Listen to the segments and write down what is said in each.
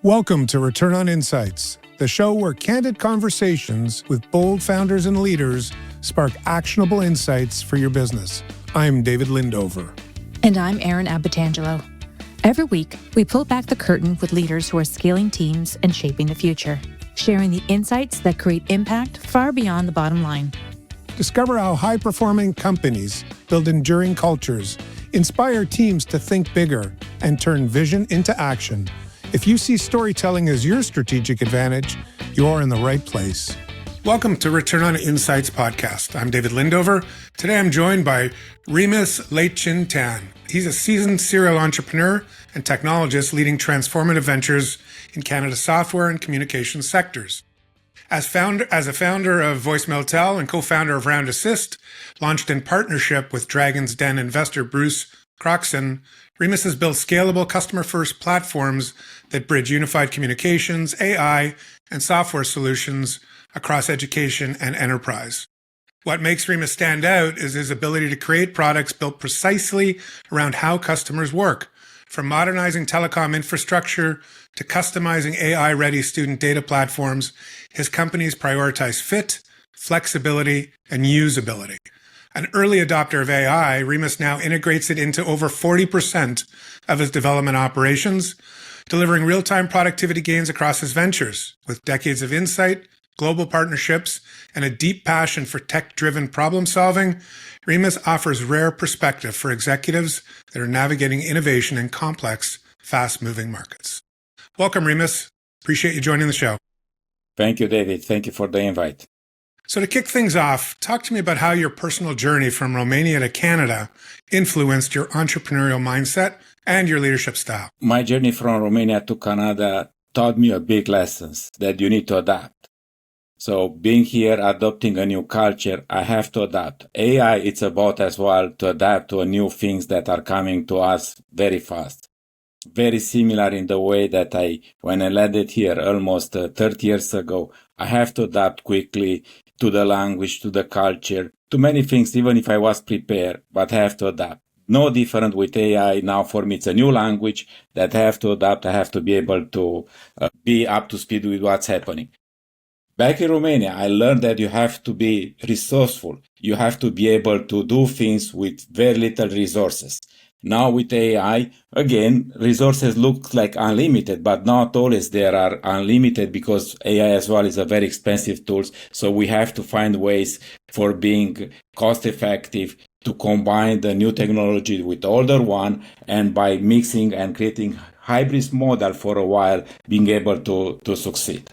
Welcome to Return on Insights, the show where candid conversations with bold founders and leaders spark actionable insights for your business. I'm David Lindover. And I'm Erin Abatangelo. Every week, we pull back the curtain with leaders who are scaling teams and shaping the future, sharing the insights that create impact far beyond the bottom line. Discover how high-performing companies build enduring cultures, inspire teams to think bigger, and turn vision into action. If you see storytelling as your strategic advantage, you're in the right place. Welcome to Return on Insights podcast. I'm David Lindover. Today I'm joined by Remus Lechintan. He's a seasoned serial entrepreneur and technologist leading transformative ventures in Canada's software and communications sectors. As a founder of Voicemail Tel and co-founder of Round Assist, launched in partnership with Dragon's Den investor Bruce Croxon, Remus has built scalable customer-first platforms that bridge unified communications, AI, and software solutions across education and enterprise. What makes Remus stand out is his ability to create products built precisely around how customers work. From modernizing telecom infrastructure to customizing AI-ready student data platforms, his companies prioritize fit, flexibility, and usability. An early adopter of AI, Remus now integrates it into over 40% of his development operations, delivering real-time productivity gains across his ventures. With decades of insight, global partnerships, and a deep passion for tech-driven problem-solving, Remus offers rare perspective for executives that are navigating innovation in complex, fast-moving markets. Welcome, Remus. Appreciate you joining the show. Thank you, David. Thank you for the invite. So to kick things off, talk to me about how your personal journey from Romania to Canada influenced your entrepreneurial mindset and your leadership style. My journey from Romania to Canada taught me a big lessons that you need to adapt. So being here, adopting a new culture, I have to adapt. AI, it's about as well to adapt to new things that are coming to us very fast. Very similar in the way that when I landed here almost 30 years ago, I have to adapt quickly to the language, to the culture, to many things, even if I was prepared, but I have to adapt. No different with AI. Now for me, it's a new language that I have to adapt. I have to be able to be up to speed with what's happening. Back in Romania, I learned that you have to be resourceful. You have to be able to do things with very little resources. Now with AI, again, resources look like unlimited, but not always they are unlimited because AI as well is a very expensive tool. So we have to find ways for being cost effective to combine the new technology with the older one, and by mixing and creating hybrid model for a while, being able to succeed.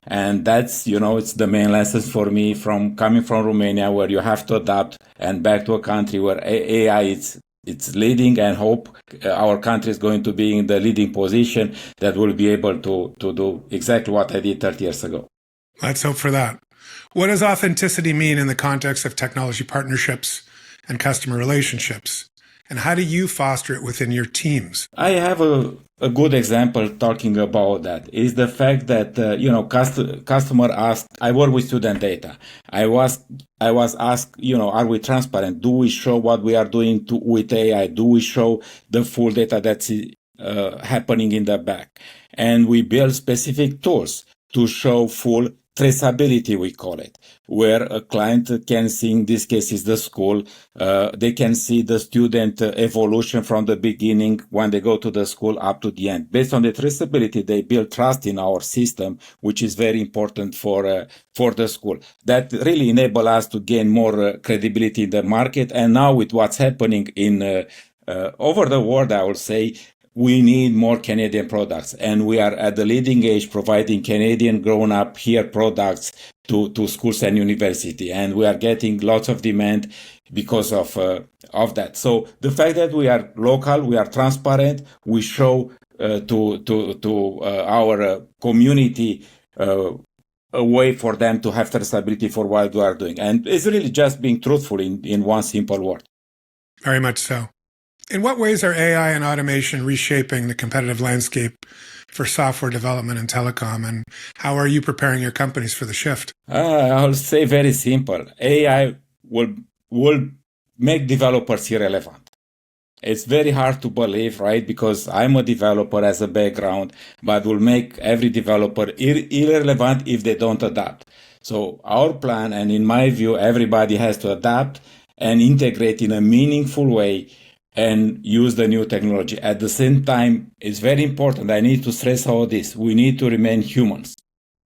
And that's, it's the main lessons for me from coming from Romania, where you have to adapt, and back to a country where AI it's leading, and hope our country is going to be in the leading position that will be able to do exactly what I did 30 years ago. Let's hope for that. What does authenticity mean in the context of technology partnerships and customer relationships? And how do you foster it within your teams? I have a good example talking about that is the fact that, customer asked, I work with student data. I was asked, are we transparent? Do we show what we are doing with AI? Do we show the full data that's happening in the back? And we build specific tools to show full traceability, we call it, where a client can see, in this case is the school, they can see the student evolution from the beginning when they go to the school up to the end. Based on the traceability, they build trust in our system, which is very important for the school. That really enable us to gain more credibility in the market. And now with what's happening in over the world, I will say, we need more Canadian products, and we are at the leading edge providing Canadian grown-up here products to schools and university, and we are getting lots of demand because of that. So the fact that we are local, we are transparent, we show to our community a way for them to have traceability for what we are doing, and it's really just being truthful in one simple word. Very much so. In what ways are AI and automation reshaping the competitive landscape for software development and telecom, and how are you preparing your companies for the shift? I'll say very simple. AI will make developers irrelevant. It's very hard to believe, right? Because I'm a developer as a background, but will make every developer irrelevant if they don't adapt. So our plan, and in my view, everybody has to adapt and integrate in a meaningful way and use the new technology. At the same time, it's very important. I need to stress all this. We need to remain humans,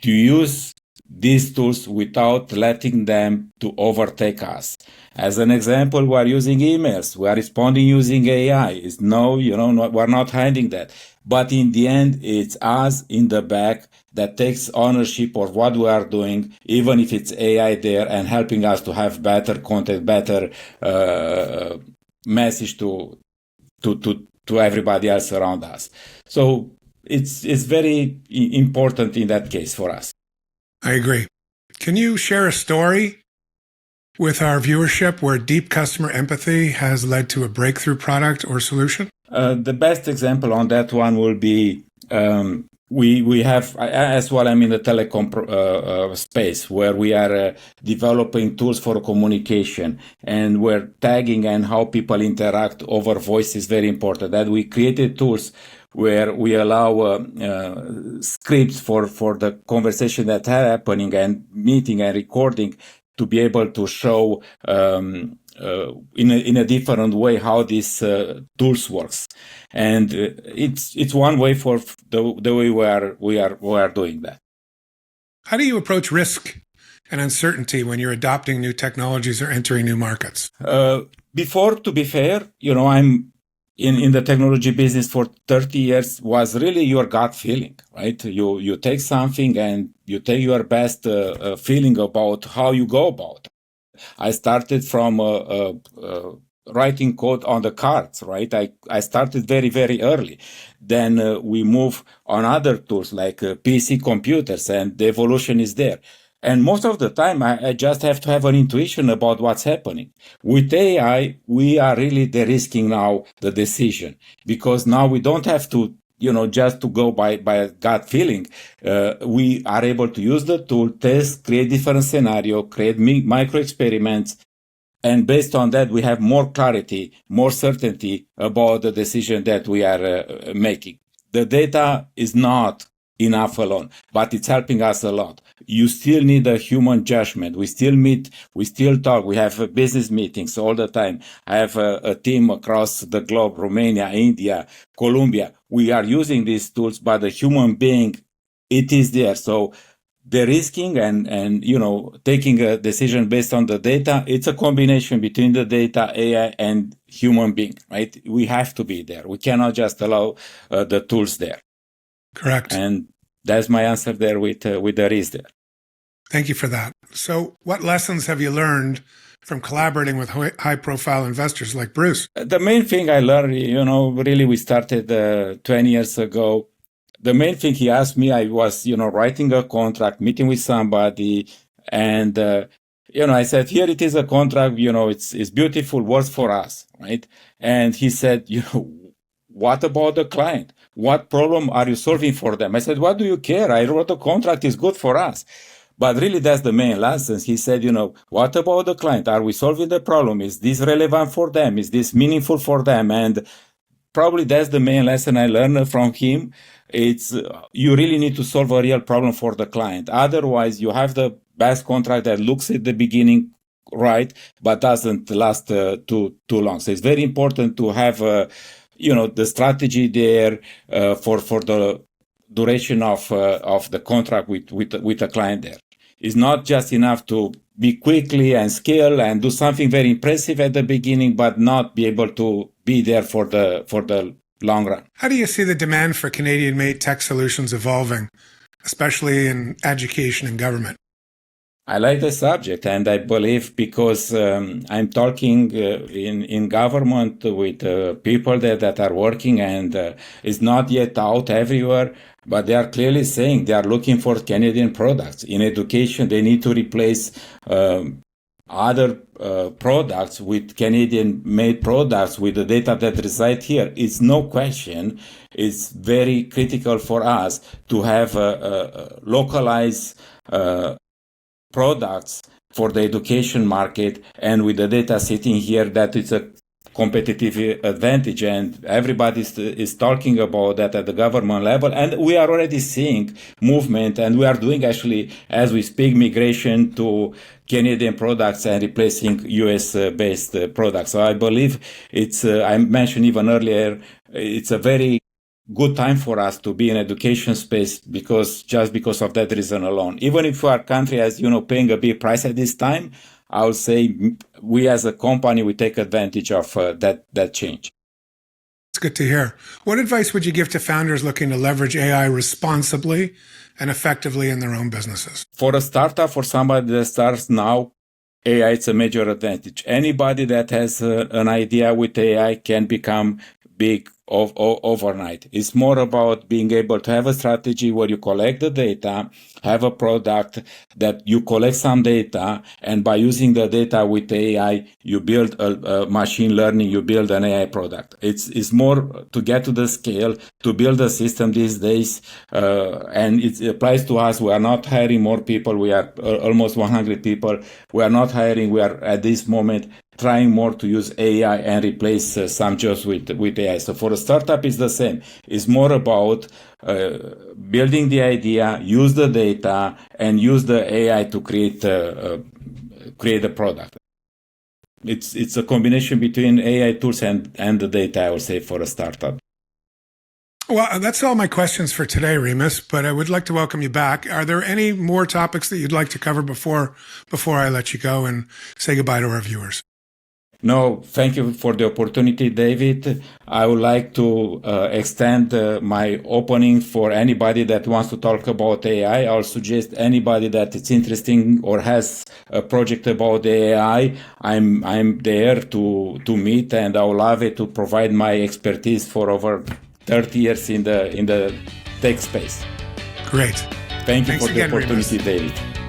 to use these tools without letting them to overtake us. As an example, we are using emails. We are responding using AI. It's we're not hiding that. But in the end, it's us in the back that takes ownership of what we are doing, even if it's AI there and helping us to have better content, better message to everybody else around us. So it's very important in that case for us. I agree. Can you share a story with our viewership where deep customer empathy has led to a breakthrough product or solution? The best example on that one will be we have as well. I'm in the telecom space where we are developing tools for communication, and we're tagging and how people interact over voice is very important. That we created tools where we allow scripts for the conversation that are happening and meeting and recording to be able to show in a different way how these tools works, and it's one way for the way we are doing that. How do you approach risk and uncertainty when you're adopting new technologies or entering new markets? Before, to be fair, I'm in the technology business for 30 years. Was really your gut feeling, right? You take something and you take your best feeling about how you go about it. I started from writing code on the cards, right? I started very, very early. Then we move on other tools like PC computers, and the evolution is there. And most of the time, I just have to have an intuition about what's happening. With AI, we are really de-risking now the decision, because now we don't have to just to go by a gut feeling. We are able to use the tool, test, create different scenario, create micro experiments. And based on that, we have more clarity, more certainty about the decision that we are making. The data is not enough alone, but it's helping us a lot. You still need a human judgment. We still meet, we still talk. We have business meetings all the time. I have a team across the globe, Romania, India, Colombia. We are using these tools, but the human being, it is there. So the risking and taking a decision based on the data, it's a combination between the data, AI, and human being, right? We have to be there. We cannot just allow the tools there. Correct. And that's my answer there with the risk there. Thank you for that. So what lessons have you learned from collaborating with high-profile investors like Bruce? The main thing I learned, really we started 20 years ago. The main thing he asked me, I was, writing a contract, meeting with somebody, and, I said, here it is a contract, it's beautiful, works for us, right? And he said, what about the client? What problem are you solving for them? I said, what do you care? I wrote a contract, it's good for us. But really, that's the main lesson. He said, what about the client? Are we solving the problem? Is this relevant for them? Is this meaningful for them? And probably that's the main lesson I learned from him. It's you really need to solve a real problem for the client. Otherwise, you have the best contract that looks at the beginning right, but doesn't last too long. So it's very important to have the strategy there for the duration of the contract with the client there. It's not just enough to be quickly and scale and do something very impressive at the beginning, but not be able to be there for the long run. How do you see the demand for Canadian-made tech solutions evolving, especially in education and government? I like the subject, and I believe because I'm talking in government with people that are working, and it's not yet out everywhere, but they are clearly saying they are looking for Canadian products. In education, they need to replace other products with Canadian-made products with the data that reside here. It's no question. It's very critical for us to have localized products for the education market, and with the data sitting here, that is a competitive advantage, and everybody is talking about that at the government level, and we are already seeing movement, and we are doing actually, as we speak, migration to Canadian products and replacing US-based products. So I believe I mentioned even earlier, it's a very good time for us to be in education space because of that reason alone. Even if our country is, paying a big price at this time, I would say we as a company, we take advantage of that change. It's good to hear. What advice would you give to founders looking to leverage AI responsibly and effectively in their own businesses? For a startup, for somebody that starts now, AI is a major advantage. Anybody that has an idea with AI can become big overnight. It's more about being able to have a strategy where you collect the data, have a product that you collect some data, and by using the data with AI, you build a machine learning, you build an AI product. It's more to get to the scale, to build a system these days, and it applies to us. We are not hiring more people. We are almost 100 people. We are not hiring. We are at this moment trying more to use AI and replace some jobs with AI. So for a startup, it's the same. It's more about building the idea, use the data, and use the AI to create a product. It's a combination between AI tools and the data, I would say, for a startup. Well, that's all my questions for today, Remus, but I would like to welcome you back. Are there any more topics that you'd like to cover before I let you go and say goodbye to our viewers? No, thank you for the opportunity, David. I would like to extend my opening for anybody that wants to talk about AI. I'll suggest anybody that it's interesting or has a project about AI. I'm there to meet, and I would love it to provide my expertise for over 30 years in the tech space. Great. Thanks for the again, opportunity, Remus. David.